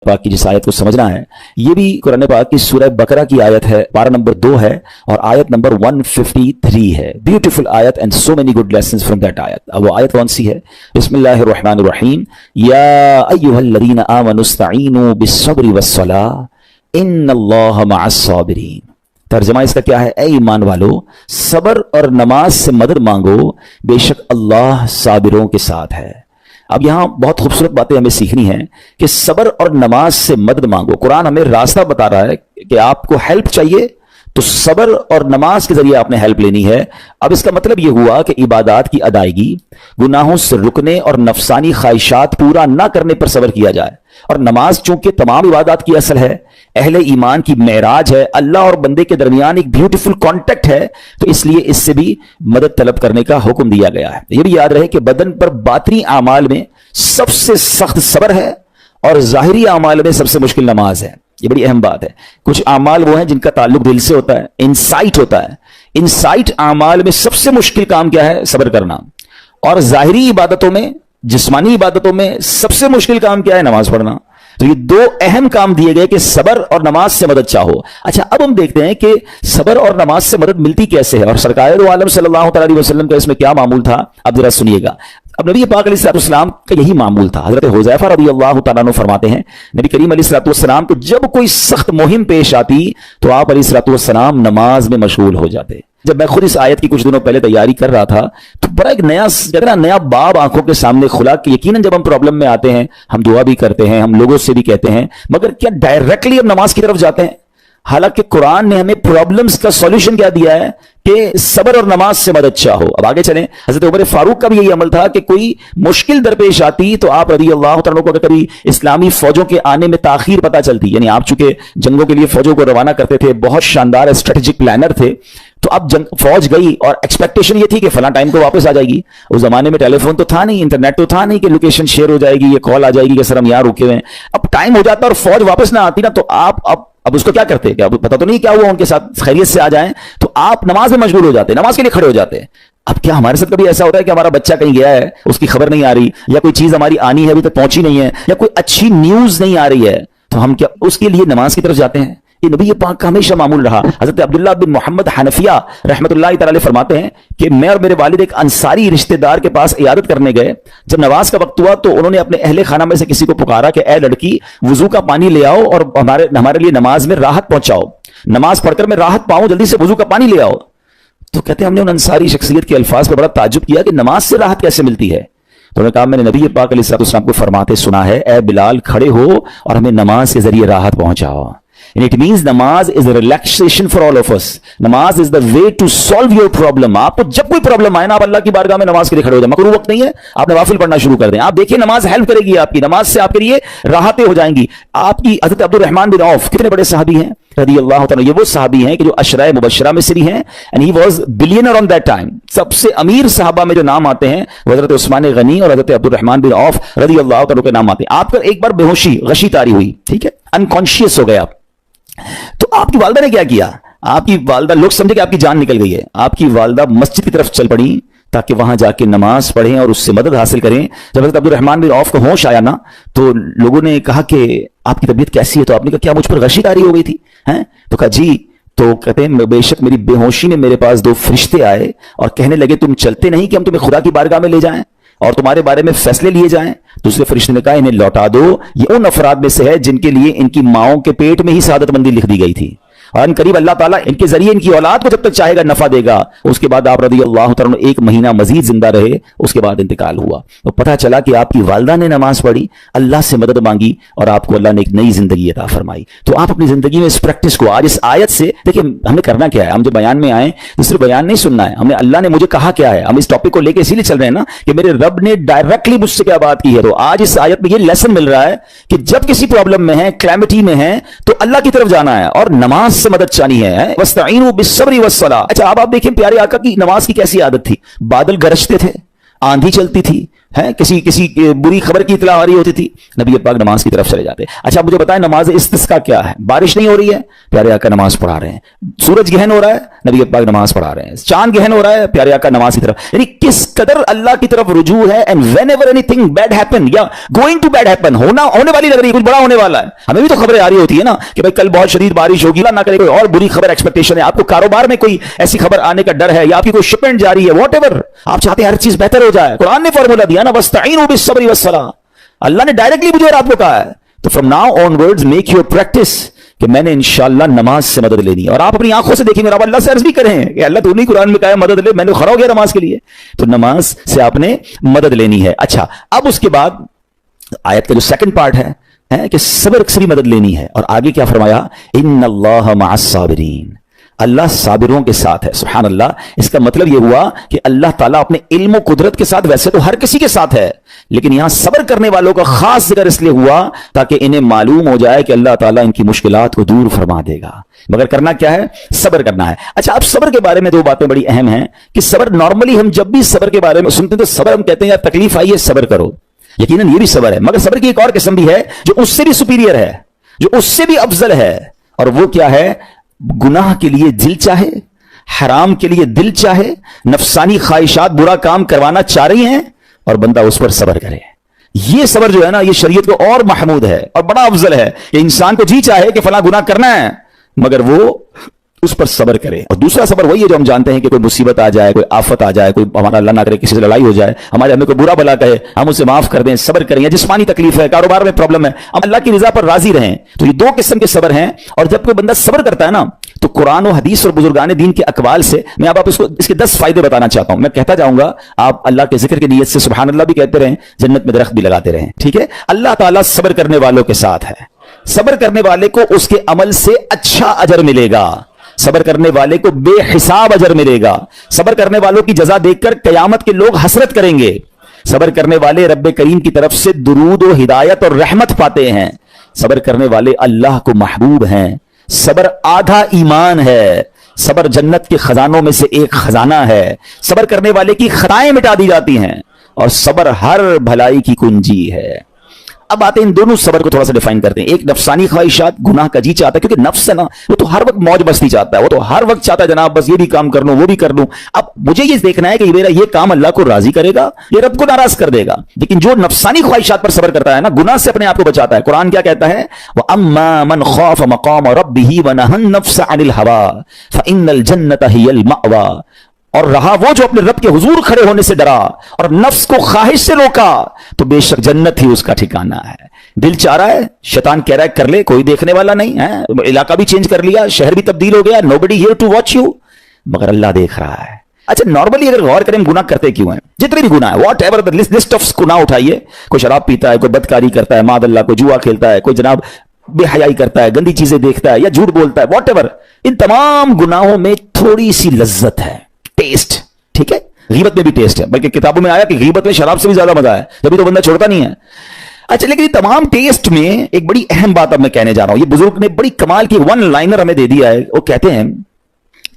पाक की जिस आयत को समझना है, ये भी कुरान पाक की सूरह बकरा की आयत है, पारा नंबर 2 है और आयत नंबर 153 है। ब्यूटीफुल आयत and so many good lessons from that आयत। अब वो आयत कौन सी है? बिस्मिल्लाहिर रहमानिर रहीम, या अय्युहल्लज़ीना आमनुस्तईनु बिस्सब्रि वस्सलाह इन्नल्लाह मअस्साबिरीन। तर्जमा इसका क्या है? ऐ ईमान वालो, सबर और नमाज से मदद मांगो, बेशक अल्लाह साबिरों के साथ है। अब यहां बहुत खूबसूरत बातें हमें सीखनी है कि सबर और नमाज से मदद मांगो। कुरान हमें रास्ता बता रहा है कि आपको हेल्प चाहिए तो सबर और नमाज के जरिए आपने हेल्प लेनी है। अब इसका मतलब यह हुआ कि इबादत की अदायगी, गुनाहों से रुकने और नफसानी ख्वाहिशात पूरा ना करने पर सबर किया जाए। और नमाज चूंकि तमाम इबादत की असल है, अहले ईमान की मेराज है, अल्लाह और बंदे के दरमियान एक ब्यूटीफुल कॉन्टेक्ट है, तो इसलिए इससे भी मदद तलब करने का हुक्म दिया गया है। यह भी याद रहे कि बदन पर बातनी आमाल में सबसे सख्त सबर है और जाहिरी आमाल में सबसे मुश्किल नमाज है। ये बड़ी अहम बात है। कुछ आमाल वो हैं जिनका ताल्लुक दिल से होता है, इनसाइट होता है। इनसाइट आमाल में सबसे मुश्किल काम क्या है? सब्र करना। और जाहिरी इबादतों में, जिस्मानी इबादतों में सबसे मुश्किल काम क्या है? नमाज पढ़ना। तो ये दो अहम काम दिए गए कि सबर और नमाज से मदद चाहो। अच्छा, अब हम देखते हैं कि सबर और नमाज से मदद मिलती कैसे है और सरकार दो आलम सल्लल्लाहु अलैहि वसल्लम का इसमें क्या मामूल था, अब जरा सुनिएगा। अब नबी पाक अलैहिस्सलाम का यही मामूल था। हजरत हुज़ैफा रज़ियल्लाहु तआला अन्हु फरमाते हैं, नबी करीम अलैहिस्सलाम को जब कोई सख्त मुहिम पेश आती तो आप अलैहिस्सलाम नमाज में मशगूल हो जाते। जब मैं खुद इस आयत की कुछ दिनों पहले तैयारी कर रहा था तो बड़ा एक नया बाब आंखों के सामने खुला कि यकीनन जब हम प्रॉब्लम में आते हैं, हम दुआ भी करते हैं, हम लोगों से भी कहते हैं, मगर क्या डायरेक्टली हम नमाज की तरफ जाते हैं? हालांकि कुरान ने हमें प्रॉब्लम्स का सॉल्यूशन क्या दिया है कि सबर और नमाज से मदद चाहो। अब आगे चलें। हजरत उमर फारूक का भी यही अमल था कि कोई मुश्किल दरपेश आती तो आप रज़ियल्लाहु तआला को अगर कभी इस्लामी फौजों के आने में ताखीर पता चलती, यानी आप चूंकि जंगों के लिए फौजों को रवाना करते थे, बहुत शानदार स्ट्रेटेजिक प्लानर थे, तो अब फौज गई और एक्सपेक्टेशन ये थी कि फला टाइम को वापस आ जाएगी। उस जमाने में टेलीफोन तो था नहीं, इंटरनेट तो था नहीं कि लोकेशन शेयर हो जाएगी, ये कॉल आ जाएगी कि सर हम यहां रुके हुए हैं। अब टाइम हो जाता और फौज वापस ना आती ना, तो आप अब उसको क्या करते? क्या पता तो नहीं क्या हुआ, उनके साथ खैरियत से आ जाएं, तो आप नमाज में मशगूल हो जाते, नमाज के लिए खड़े हो जाते। अब क्या हमारे साथ कभी ऐसा होता है कि हमारा बच्चा कहीं गया है, उसकी खबर नहीं आ रही, या कोई चीज हमारी आनी है अभी तक पहुंची नहीं है, या कोई अच्छी न्यूज नहीं आ रही है, तो हम क्या उसके लिए नमाज की तरफ जाते हैं? ये नबी पाक का हमेशा मामूल रहा। हजरत अब्दुल्लाह बिन मोहम्मद हनफिया रहमतुल्लाहि तआला फरमाते हैं कि मैं और मेरे वालिद एक अंसारी रिश्तेदार के पास इयादत करने गए। जब नमाज का वक्त हुआ तो उन्होंने अपने अहले खाना में से किसी को पुकारा कि ए लड़की, वुजू का पानी ले आओ और हमारे लिए नमाज में राहत पहुंचाओ, नमाज पढ़कर मैं राहत पाऊं, जल्दी से वुजू का पानी ले आओ। तो कहते हैं हमने उन अंसारी शख्सियत के अल्फाज पर बड़ा ताज्जुब किया कि नमाज से राहत कैसे मिलती है। तो उन्होंने कहा मैंने नबी पाक अलैहिस्सलाम को फरमाते सुना है, ए बिलाल खड़े हो और हमें नमाज के जरिए राहत पहुंचाओ। And it means namaz is a relaxation for all of us. Namaz is the way to solve your problem. आपको जब कोई प्रॉब्लम आए ना, आप अल्लाह की बारगाह में नमाज के लिए खड़े हो जाए। मकरूह वक्त नहीं है, आप नवाफिल पढ़ना शुरू कर दें। आप देखिए नमाज हेल्प करेगी आपकी, नमाज से आपके लिए राहतें हो जाएंगी आपकी। हज़रत अब्दुल रहमान बिन औफ कितने बड़े सहाबी हैं रज़ियल्लाहु तआला। ये वो सहाबी हैं कि जो अशराए मुबश्शरा में से भी हैं, and he was billionaire on that time. सबसे अमीर सहाबा में जो नाम आते हैं हज़रत उस्मान गनी और हज़रत अब्दुल रहमान बिन औफ रज़ियल्लाहु तआला के नाम आते हैं। आपको एक बार बेहोशी गशी तारी हुई, ठीक है, अनकॉन्शियस हो गए आप, तो आपकी वालदा ने क्या किया? आपकी वालदा, लोग समझे कि आपकी जान निकल गई है, आपकी वालदा मस्जिद की तरफ चल पड़ी ताकि वहां जाके नमाज पढ़ें और उससे मदद हासिल करें। जब हज़रत अब्दुल रहमान बिन औफ को होश आया ना, तो लोगों ने कहा कि आपकी तबीयत कैसी है? तो आपने कहा क्या मुझ पर गशी तारी हो गई थी? हैं? तो कहा जी। तो कहते हैं बेशक मेरी बेहोशी में मेरे पास 2 फरिश्ते आए और कहने लगे तुम चलते नहीं कि हम तुम्हें खुदा की बारगाह में ले जाएं और तुम्हारे बारे में फैसले लिए जाएं। दूसरे फरिश्ते ने कहा इन्हें लौटा दो, ये उन अफराद में से है जिनके लिए इनकी माओं के पेट में ही सआदतमंदी लिख दी गई थी, और करीब अल्लाह ताला इनके जरिए इनकी औलाद को जब तक चाहेगा नफा देगा। उसके बाद आप रज़ियल्लाहु तआला 1 महीना मजीद जिंदा रहे, उसके बाद इंतकाल हुआ। तो पता चला कि आपकी वालदा ने नमाज पढ़ी, अल्लाह से मदद मांगी और आपको अल्लाह ने एक नई जिंदगी अता फरमाई। तो आप अपनी जिंदगी में इस प्रैक्टिस को आज इस आयत से देखिए, हमें करना क्या है? हम जो बयान में आए तो सिर्फ बयान नहीं सुनना है, हमने अल्लाह ने मुझे कहा क्या है, हम इस टॉपिक को लेकर इसीलिए चल रहे हैं ना कि मेरे रब ने डायरेक्टली मुझसे क्या बात की है। तो आज इस आयत में ये लेसन मिल रहा है कि जब किसी प्रॉब्लम में है, कैलेमिटी में है, तो अल्लाह की तरफ जाना है और नमाज से मदद चाहनी है। वस्तईनु बिस्सब्रि वस्सलाह। अच्छा, अब आप देखें प्यारे आका की नमाज की कैसी आदत थी। बादल गरजते थे, आंधी चलती थी, है किसी बुरी खबर की इत्तला आ रही होती थी, नबी पाक नमाज की तरफ चले जाते। अच्छा, मुझे बताएं नमाज इस्तिस्का क्या है? बारिश नहीं हो रही है, प्यारे आका नमाज पढ़ा रहे हैं। सूरज गहन हो रहा है, नबी पाक नमाज पढ़ा रहे हैं, चांद गहन हो रहा है प्यारे आका नमाज की तरफ, यानी किस कदर अल्लाह की तरफ रुजू है। And whenever anything bad happen या गोइंग टू बैड हैपन, होने वाली लग रही है, कुछ बड़ा होने वाला है, हमें भी तो खबरें आ रही होती है ना कि भाई कल बहुत शदीद बारिश होगी, ना करे कोई और बुरी खबर एक्सपेक्टेशन है, आपको कारोबार में कोई ऐसी खबर आने का डर है, या आपकी कोई शिपमेंट जारी है, व्हाटएवर आप चाहते हैं हर चीज बेहतर हो जाए, कुरान ने फॉर्मूला दिया ना, वस्तईनु बिस्सब्रि वस्सलाह, अल्लाह ने डायरेक्टली मुझे और आपको कहा है। तो from now onwards make your practice कि मैंने इंशाअल्लाह नमाज से मदद लेनी है, और आप अपनी आंखों से देखेंगे, आप अल्लाह से अर्ज भी करें कि अल्लाह तूने कुरान में कहा है मदद ले, मैंने खड़ा हो गया नमाज के लिए, तो नमाज से आपने मदद लेनी है। अच्छा, अब उसके बाद आयत का जो सेकंड पार्ट है कि सब्र से भी मदद लेनी है, और आगे क्या फरमाया, इन्नल्लाह मअस साबिरीन, अल्लाह साबिरों के साथ है। सुभान अल्लाह, इसका मतलब यह हुआ कि अल्लाह ताला अपने इल्म कुदरत के साथ वैसे तो हर किसी के साथ है, लेकिन यहां सब्र करने वालों का खास जिक्र इसलिए हुआ ताकि इन्हें मालूम हो जाए कि अल्लाह ताला इनकी मुश्किलात को दूर फरमा देगा, मगर करना क्या है, सब्र करना है। अच्छा, अब सब्र के बारे में दो बातें बड़ी अहम हैं कि सब्र, नॉर्मली हम जब भी सब्र के बारे में सुनते हैं तो सब्र हम कहते हैं यार तकलीफ आई है सब्र करो, यकीनन ये भी सब्र है, मगर सब्र की एक और किस्म भी है जो उससे भी सुपीरियर है, जो उससे भी अफजल है, और वो क्या है, गुनाह के लिए दिल चाहे, हराम के लिए दिल चाहे, नफसानी ख्वाहिशात बुरा काम करवाना चाह रही हैं और बंदा उस पर सब्र करे। ये सब्र जो है ना, ये शरीयत को और महमूद है और बड़ा अफजल है कि इंसान को जी चाहे कि फला गुनाह करना है मगर वो उस पर सब्र करे। और दूसरा सब्र वही है जो हम जानते हैं कि कोई मुसीबत आ जाए, कोई आफत आ जाए, कोई हमारा अल्लाह ना करे किसी से लड़ाई हो जाए, हमारे हमें कोई बुरा भला कहे, हम उसे माफ कर दें, सब्र करें, या जिस्मानी तकलीफ है, कारोबार में प्रॉब्लम है, हम अल्लाह की रजा पर राजी रहें। तो ये दो किस्म के सब्र हैं, और जब कोई बंदा सब्र करता है ना, तो कुरान और हदीस और बुजुर्गान दीन के अकवाल से मैं अब आप इसको इसके 10 फायदे बताना चाहता हूं। मैं कहता जाऊंगा, आप अल्लाह के जिक्र की नीयत से सुभान अल्लाह भी कहते रहें, जन्नत में दरख्त भी लगाते रहें, ठीक है। अल्लाह ताला सब्र करने वालों के साथ है, सब्र करने वाले को उसके अमल से अच्छा अजर मिलेगा, सब्र करने वाले को बेहिसाब अजर मिलेगा, सब्र करने वालों की जजा देखकर कयामत के लोग हसरत करेंगे, सब्र करने वाले रब्बे करीम की तरफ से दुरूद और हिदायत और रहमत पाते हैं, सब्र करने वाले अल्लाह को महबूब हैं, सब्र आधा ईमान है, सब्र जन्नत के खजानों में से एक खजाना है, सब्र करने वाले की खताएं मिटा दी जाती हैं, और सब्र हर भलाई की कुंजी है। अब आते हैं इन दोनों सब्र को थोड़ा सा डिफाइन करते हैं। एक नफसानी ख्वाहिशात, गुनाह का जी चाहता है, क्योंकि नफ्स है ना, वो तो हर वक्त मौज मस्ती चाहता है, वो तो हर वक्त चाहता है जनाब बस ये भी काम कर लूं, वो भी कर लूं। अब मुझे ये देखना है कि मेरा ये काम अल्लाह को राजी करेगा, ये रब को नाराज कर देगा। लेकिन जो नफसानी ख्वाहिशात पर सब्र करता है ना, गुनाह से अपने आप को बचाता है, कुरान क्या कहता है, व अम्मा मन खौफ मकाम रब्बिही व नहन नफ्स अनिल हवा फइन्नल जन्नत हियल मअवा, और रहा वो जो अपने रब के हुजूर खड़े होने से डरा और नफ्स को ख्वाहिश से रोका, तो बेशक जन्नत ही उसका ठिकाना है। दिल चाह रहा है, शैतान कह रहा है कर ले, कोई देखने वाला नहीं है, इलाका भी चेंज कर लिया, शहर भी तब्दील हो गया, nobody here to watch you, मगर अल्लाह देख रहा है। अच्छा, नॉर्मली अगर गौर करें गुनाह करते क्यों हैं, जितने भी गुनाह है, what ever the list of गुनाह उठाइए, कोई शराब पीता है, कोई बदकारी करता है, मादल्ला, कोई जुआ खेलता है, कोई जनाब बेहयाई करता है, गंदी चीजें देखता है या झूठ बोलता है, वॉट एवर, इन तमाम गुनाहों में थोड़ी सी लज्जत है, टेस्ट, ठीक है। गीबत में भी टेस्ट है, बल्कि किताबों में आया कि गीबत में शराब से भी ज्यादा मजा है, तभी तो बंदा छोड़ता नहीं है। अच्छा, लेकिन तमाम टेस्ट में एक बड़ी अहम बात अब मैं कहने जा रहा हूं, ये बुजुर्ग ने बड़ी कमाल की वन लाइनर हमें दे दिया है। वो कहते हैं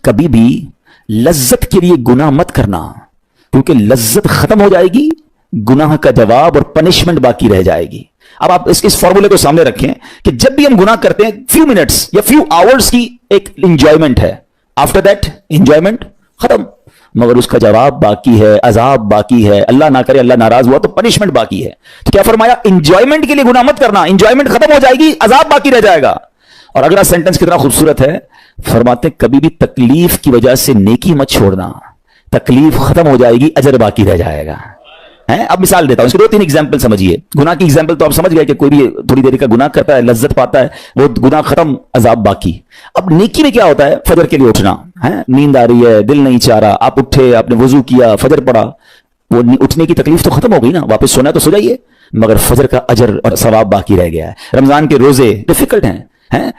कभी भी लज्जत के लिए गुनाह मत करना, क्योंकि लज्जत खत्म हो जाएगी, गुनाह का जवाब और पनिशमेंट बाकी रह जाएगी। अब आप इस फॉर्मूले को सामने रखें कि जब भी हम गुनाह करते हैं, फ्यू मिनट्स या फ्यू आवर्स की एक इंजॉयमेंट है, आफ्टर दैट इंजॉयमेंट खत्म, मगर उसका जवाब बाकी है, अजाब बाकी है, अल्लाह ना करे अल्लाह नाराज हुआ तो पनिशमेंट बाकी है। तो क्या फरमाया, इंजॉयमेंट के लिए गुनाह मत करना, इंजॉयमेंट खत्म हो जाएगी, अजाब बाकी रह जाएगा। और अगला सेंटेंस कितना खूबसूरत है, फरमाते कभी भी तकलीफ की वजह से नेकी मत छोड़ना, तकलीफ खत्म हो जाएगी, अजर बाकी रह जाएगा। है, अब मिसाल देता हूं, इसके 2-3 एग्जाम्पल समझिए। गुनाह की एग्जाम्पल तो आप समझ गए कि कोई भी थोड़ी देर का गुनाह करता है, लज्जत पाता है, वो गुनाह खत्म, अजाब बाकी। अब नेकी में क्या होता है, फजर के लिए उठना है, नींद आ रही है, दिल नहीं चाह रहा, आप उठे, आपने वजू किया, फजर पढ़ा, वो उठने की तकलीफ तो खत्म हो गई ना, वापस सोना तो सो जाइए, मगर फजर का अजर और सवाब बाकी रह गया है। रमजान के रोजे डिफिकल्ट हैं,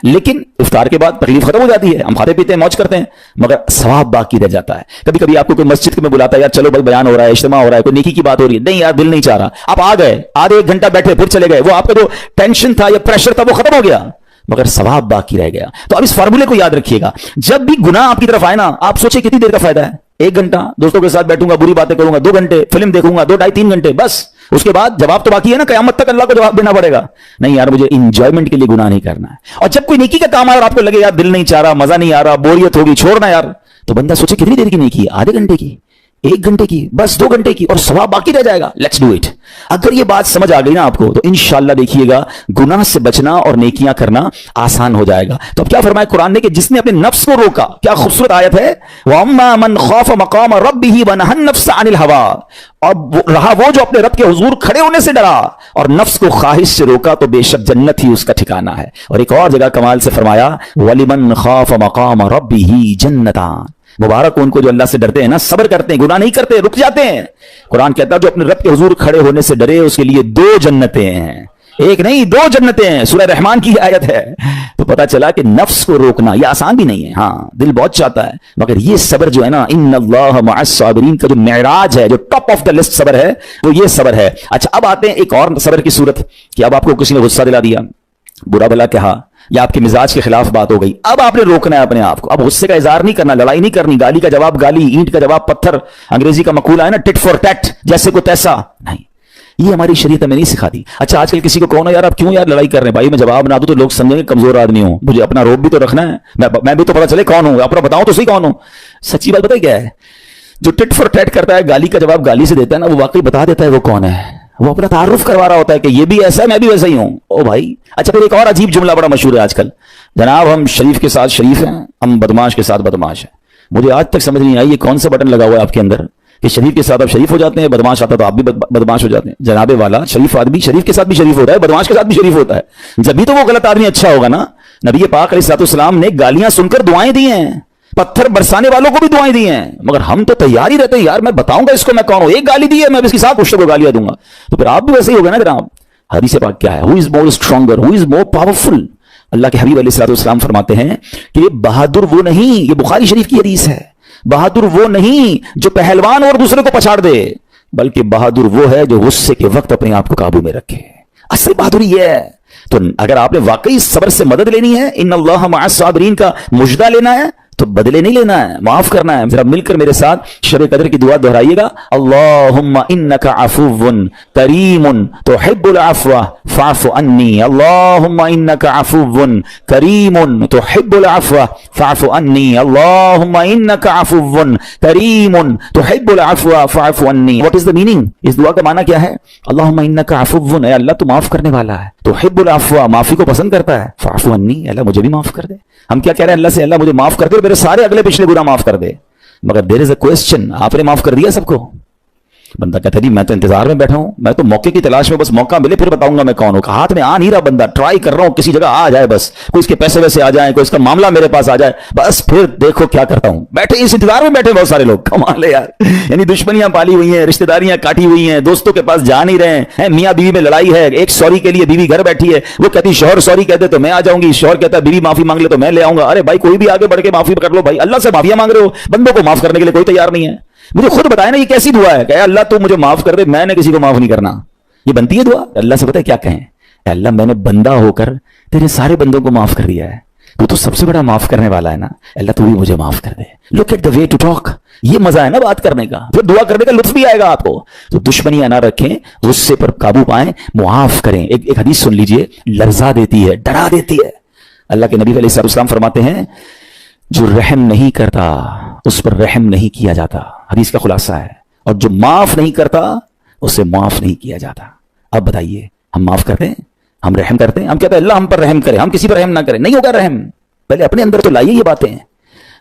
लेकिन इफ्तार के बाद तकलीफ खत्म हो जाती है, हम खाते पीते हैं, मौज करते हैं, मगर सवाब बाकी रह जाता है। कभी कभी आपको कोई मस्जिद में बुलाता है, यार चलो भाई बयान हो रहा है, इज्तिमा हो रहा है, कोई नेकी की बात हो रही है, नहीं यार दिल नहीं चाह रहा, आप आ गए, आधे 1 घंटा बैठे फिर चले गए, वो आपका जो टेंशन था या प्रेशर था वो खत्म हो गया, मगर सवाब बाकी रह गया। तो अब इस फार्मूले को याद रखिएगा, जब भी गुनाह आपकी तरफ आए ना, आप सोचे कितनी देर का फायदा है, 1 घंटा दोस्तों के साथ बैठूंगा, बुरी बातें करूंगा, 2 घंटे फिल्म देखूंगा, 2 ढाई 3 घंटे, बस उसके बाद जवाब तो बाकी है ना, कयामत तक अल्लाह को जवाब देना पड़ेगा। नहीं यार, मुझे इंजॉयमेंट के लिए गुनाह नहीं करना है। और जब कोई नेकी का काम आए और आपको लगे यार दिल नहीं चाह रहा, मजा नहीं आ रहा, बोरियत होगी, छोड़ना यार, तो बंदा सोचे कितनी देर की नेकी है, आधे घंटे की, 1 घंटे की, बस 2 घंटे की, और सवाब बाकी रह जाएगा। Let's do it. अगर ये बात समझ आ गई ना आपको, तो इंशाल्लाह देखिएगा गुनाह से बचना और नेकियां करना आसान हो जाएगा। तो अब क्या फरमाया कुरान ने कि जिसने अपने नफ्स को रोका, क्या खूबसूरत आयत है, वअम्मा मन खौफ मकाम रब्बिही वनहन नफ्स अनिल हवा, और रहा वो जो अपने रब के हुजूर खड़े होने से डरा और नफ्स को ख्वाहिश से रोका, तो बेशक जन्नत ही उसका ठिकाना है। और एक और जगह कमाल से फरमाया वलिमन खौफ मकाम रब्बिही जन्नतान, मुबारक उनको जो अल्लाह से डरते हैं ना, सब्र करते हैं, गुनाह नहीं करते, रुक जाते हैं। कुरान कहता है जो अपने रब के हुजूर खड़े होने से डरे उसके लिए 2 जन्नतें हैं, 1 नहीं 2 जन्नतें हैं। सूरह रहमान की आयत है। तो पता चला कि नफ्स को रोकना ये आसान भी नहीं है, हाँ दिल बहुत चाहता है, मगर ये सब्र जो है ना, इन्नल्लाह मअस साबिरीन का जो मेराज है, जो टॉप ऑफ द लिस्ट सब्र है, वो ये सब्र है। अच्छा, अब आते हैं एक और सब्र की सूरत कि अब आपको किसी ने गुस्सा दिला दिया, बुरा भला कहा, या आपके मिजाज के खिलाफ बात हो गई, अब आपने रोकना है अपने आप को। अब गुस्से का इजहार नहीं करना, लड़ाई नहीं करनी, गाली का जवाब गाली, ईंट का जवाब पत्थर, अंग्रेजी का मकूला है ना टिट फॉर टैट, जैसे को तैसा नहीं, ये हमारी शरीयत हमें नहीं सिखाती। अच्छा, आजकल किसी को कहो ना यार आप क्यों यार लड़ाई कर रहे हैं, भाई मैं जवाब ना दूं तो लोग समझेंगे कमजोर आदमी हूं, मुझे अपना रोब भी तो रखना है, मैं भी तो पता चले कौन हूं, अपना बताऊं तो सही कौन हूं। सच्ची बात पता है क्या है, जो टिट फॉर टैट करता है, गाली का जवाब गाली से देता है ना, वो वाकई बता देता है वो कौन है, वो अपना तारुफ करवा रहा होता है कि ये भी ऐसा है मैं भी वैसा ही हूं। ओ भाई, अच्छा फिर एक और अजीब जुमला बड़ा मशहूर है आजकल, जनाब हम शरीफ के साथ शरीफ हैं, हम बदमाश के साथ बदमाश हैं। मुझे आज तक समझ नहीं आई ये कौन सा बटन लगा हुआ है आपके अंदर कि शरीफ के साथ आप शरीफ हो जाते हैं, बदमाश आता तो आप भी बदमाश हो जाते हैं। जनाबे वाला, शरीफ आदमी शरीफ के साथ भी शरीफ होता है, बदमाश के साथ भी शरीफ होता है, जब भी तो वो गलत आदमी अच्छा होगा ना। नबी पाक अलैहिस्सलाम ने गालियां सुनकर दुआएं दी हैं, पत्थर बरसाने वालों को भी दुआएं दी हैं, मगर हम तो तैयार ही रहते हैं यार मैं बताऊंगा इसको मैं कौन हूं, एक गाली दी है मैं इसके साथ कुछ को गालियां दूंगा। तो फिर आप भी वैसे ही होगा ना जनाब। हदीस पाक क्या है, who is more stronger, who is more powerful. अल्लाह के हबीब अलैहिस्सलाम फरमाते हैं कि ये बहादुर वो नहीं, ये बुखारी शरीफ की हदीस है, बहादुर वो नहीं जो पहलवान और दूसरे को पछाड़ दे, बल्कि बहादुर वो है जो गुस्से के वक्त अपने आप को काबू में रखे। असली बहादुरी ये है। तो अगर आपने वाकई सब्र से मदद लेनी है, इन्नल्लाह मअस साबिरीन का मुजदा लेना है, तो बदले नहीं लेना है, माफ करना है। जरा मिलकर मेरे साथ शब कदर की दुआ दोहराइएगा, अल्लाहुम्मा इन्नका अफुव्वुन करीमुन तुहिब्बुल अफ़्व फ़अफ़ु अन्नी, अल्लाहुम्मा इन्नका अफुव्वुन करीमुन तुहिब्बुल अफ़्व फ़अफ़ु अन्नी, अल्लाहुम्मा इन्नका अफुव्वुन करीमुन तुहिब्बुल अफ़्व फ़अफ़ु अन्नी। What is the meaning? इस दुआ का माना क्या है? अल्लाहुम्मा इन्नका अफुव्वुन, ऐ अल्लाह तू माफ करने वाला है, तुहिब्बुल अफ़्व माफी को पसंद करता है, फ़अफ़ु अन्नी, अल्लाह मुझे भी माफ कर दे। हम क्या कह रहे हैं अल्लाह से, अल्लाह मुझे माफ कर दे, मेरे सारे अगले पिछले गुनाह माफ कर दे। मगर देयर इज अ क्वेश्चन, आपने माफ कर दिया सबको? बंदा कहता है जी मैं तो इंतजार में बैठा हूं, मैं तो मौके की तलाश में, बस मौका मिले फिर बताऊंगा मैं कौन हूं। हाथ में आ नहीं रहा बंदा, ट्राई कर रहा हूं किसी जगह आ जाए, बस कोई इसके पैसे वैसे आ जाए, कोई इसका मामला मेरे पास आ जाए, बस फिर देखो क्या करता हूं। बैठे इस इंतजार में बैठे बहुत सारे लोग, कमाल है यार। यानी दुश्मनियां पाली हुई हैं, रिश्तेदारियां काटी हुई हैं, दोस्तों के पास जा नहीं रहे हैं, मियां बीवी में लड़ाई है, एक सॉरी के लिए बीवी घर बैठी है, वो कहती शौहर सॉरी कहते तो मैं आ जाऊंगी, शौहर कहता बीवी माफी मांग ले तो मैं ले आऊंगा। अरे भाई कोई भी आगे बढ़ के माफी कर लो भाई, अल्लाह से माफिया मांग रहे हो, बंदों को माफ करने के लिए कोई तैयार नहीं है। मुझे खुद बताया ना ये कैसी दुआ है, कहे अल्लाह तू मुझे माफ कर दे, मैंने किसी को माफ नहीं करना। ये बनती है दुआ? अल्लाह से पता है क्या कहें, अल्लाह मैंने बंदा होकर तेरे सारे बंदों को माफ कर दिया है, तू तो सबसे बड़ा माफ करने वाला है ना, अल्लाह तू भी मुझे माफ कर दे। Look at the way to talk, ये मजा है ना बात करने का, फिर दुआ करने का लुत्फ भी आएगा आपको। तो दुश्मनियां ना रखें, गुस्से पर काबू पाएं, मुआफ करें। एक हदीस सुन लीजिए, लर्जा देती है, डरा देती है। अल्लाह के नबी अलैहिस्सलाम फरमाते हैं जो रहम नहीं करता उस पर रहम नहीं किया जाता, हदीस का खुलासा है, और जो माफ नहीं करता उसे माफ नहीं किया जाता। अब बताइए हम माफ करते हैं, हम रहम करते हैं? हम कहते हैं अल्लाह हम पर रहम करे, हम किसी पर रहम ना करें, नहीं होगा रहम। पहले अपने अंदर तो लाइए ये बातें।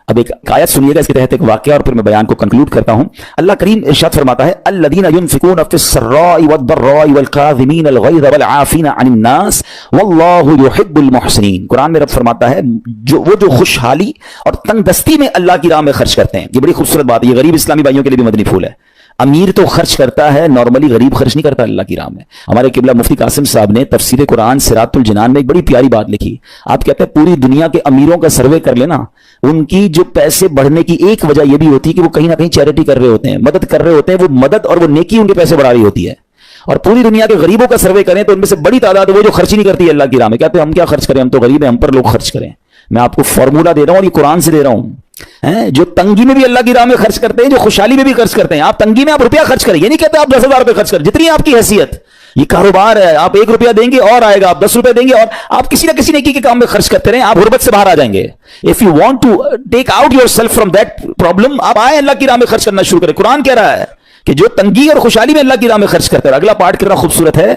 अब एक आयत सुनिएगा, इसके तहत एक वाकया और फिर मैं बयान को कंक्लूड करता हूं। अल्लाह करीम इरशाद फरमाता है अल्लज़ीना युनफ़िक़ूना फ़िस्सर्राइ वद्दर्राइ वल्काज़िमीनल ग़ैज़ वल्आफ़ीना अनिन नास वल्लाहु युहिब्बुल मुहसिनीन। कुरान में रब फरमाता है जो खुशहाली और तंगदस्ती में अल्लाह की राह में खर्च करते हैं। ये बड़ी खूबसूरत बात है, ये गरीब इस्लामी भाइयों के लिए भी मदनी फूल है। अमीर तो खर्च करता है, नॉर्मली गरीब खर्च नहीं करता अल्लाह की राह में। हमारे किबला मुफ्ती कासिम साहब ने तफसीर कुरान सिरातुल जिनान में एक बड़ी प्यारी बात लिखी। आप कहते हैं पूरी दुनिया के अमीरों का सर्वे कर लेना, उनकी जो पैसे बढ़ने की एक वजह यह भी होती है कि वो कहीं ना कहीं चैरिटी कर रहे होते हैं, मदद कर रहे होते हैं, वो मदद और वो नेकी उनके पैसे बढ़ा रही होती है। और पूरी दुनिया के गरीबों का सर्वे करें तो उनमें से बड़ी तादाद वो जो खर्च नहीं करती है अल्लाह की राह में। कहते हैं हम क्या खर्च करें, हम तो गरीब हैं, हम पर लोग खर्च करें। मैं आपको फॉर्मूला दे रहा हूं और ये कुरान से दे रहा हूं। जो तंगी में भी अल्लाह की राह में खर्च करते हैं, जो खुशहाली में भी खर्च करते हैं। आप तंगी में आप रुपया खर्च करें, ये नहीं कहते आप 10,000 रुपये खर्च करें, जितनी आपकी हैसियत। یہ کاروبار ہے, آپ 1 روپیہ دیں گے اور آئے گا, آپ 10 روپے دیں گے اور آپ کسی نہ کسی نیکی کے کام میں خرچ کرتے رہیں, آپ غربت سے باہر آ جائیں گے. If you want to take out yourself from that problem, آپ آئے اللہ کی راہ میں خرچ کرنا شروع کریں. قرآن کہہ رہا ہے کہ جو تنگی اور خوشحالی میں اللہ کی راہ میں خرچ کرتا ہے. اگلا پارٹ کتنا خوبصورت ہے,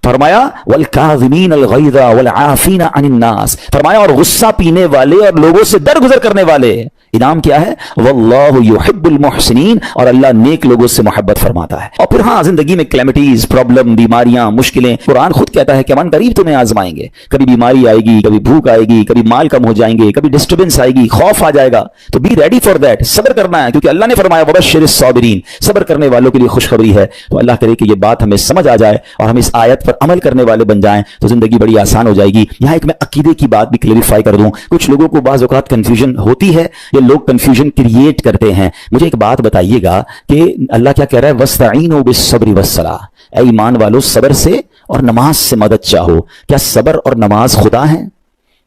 فرمایا والکاظمین الغیظ والعافین عن الناس, فرمایا اور غصہ پینے والے اور لوگوں سے درگزر کرنے والے. انعام کیا ہے, واللہ یحب المحسنین, اور اللہ نیک لوگوں سے محبت فرماتا ہے. اور پھر ہاں زندگی میں کلیمٹیز, پرابلم, بیماریاں, مشکلیں, قرآن خود کہتا ہے کہ من قریب تمہیں آزمائیں گے. کبھی بیماری آئے گی, کبھی بھوک آئے گی, کبھی مال کم ہو جائیں گے, کبھی ڈسٹربنس آئے گی, خوف آ جائے گا, تو بی ریڈی فار دیٹ, صبر کرنا ہے, کیونکہ اللہ نے فرمایا وبشر الصابرین, صبر کرنے والوں کے لیے خوشخبری ہے. تو اللہ کرے کہ یہ بات ہمیں سمجھ آ جائے اور ہم اس آیت پر عمل کرنے والے بن جائیں تو زندگی بڑی آسان ہو جائے گی. یہاں ایک میں عقیدے کی بات بھی کلیریفائی کر دوں. کچھ لوگوں کو بعض اوقات کنفیوژن ہوتی ہے, یہ لوگ کنفیوژن کریٹ کرتے ہیں. مجھے ایک بات بتائیے گا کہ اللہ کیا کہہ رہا ہے, وَاسْتَعِينُوا بِالصَّبْرِ وَالصَّلَاةِ, اے ایمان والو صبر سے اور نماز سے مدد چاہو. کیا صبر اور نماز خدا ہیں؟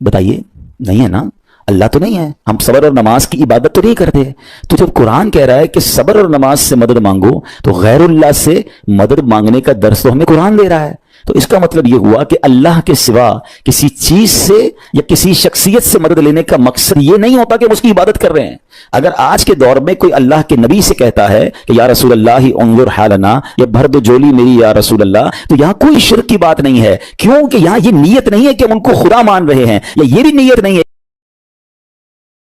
بتائیے, نہیں ہے نا, اللہ تو نہیں ہے. ہم صبر اور نماز کی عبادت تو نہیں کرتے. تو جب قرآن کہہ رہا ہے کہ صبر اور نماز سے مدد مانگو, تو غیر اللہ سے مدد مانگنے کا درس تو ہمیں قرآن دے رہا ہے. تو اس کا مطلب یہ ہوا کہ اللہ کے سوا کسی چیز سے یا کسی شخصیت سے مدد لینے کا مقصد یہ نہیں ہوتا کہ ہم اس کی عبادت کر رہے ہیں. اگر آج کے دور میں کوئی اللہ کے نبی سے کہتا ہے کہ یا رسول اللہ انظر حالنا, یا بھر دو جولی میری یا رسول اللہ, تو یہاں کوئی شرک کی بات نہیں ہے. کیوں کہ یہاں یہ نیت نہیں ہے کہ ہم ان کو خدا مان رہے ہیں, یا یہ بھی نیت نہیں ہے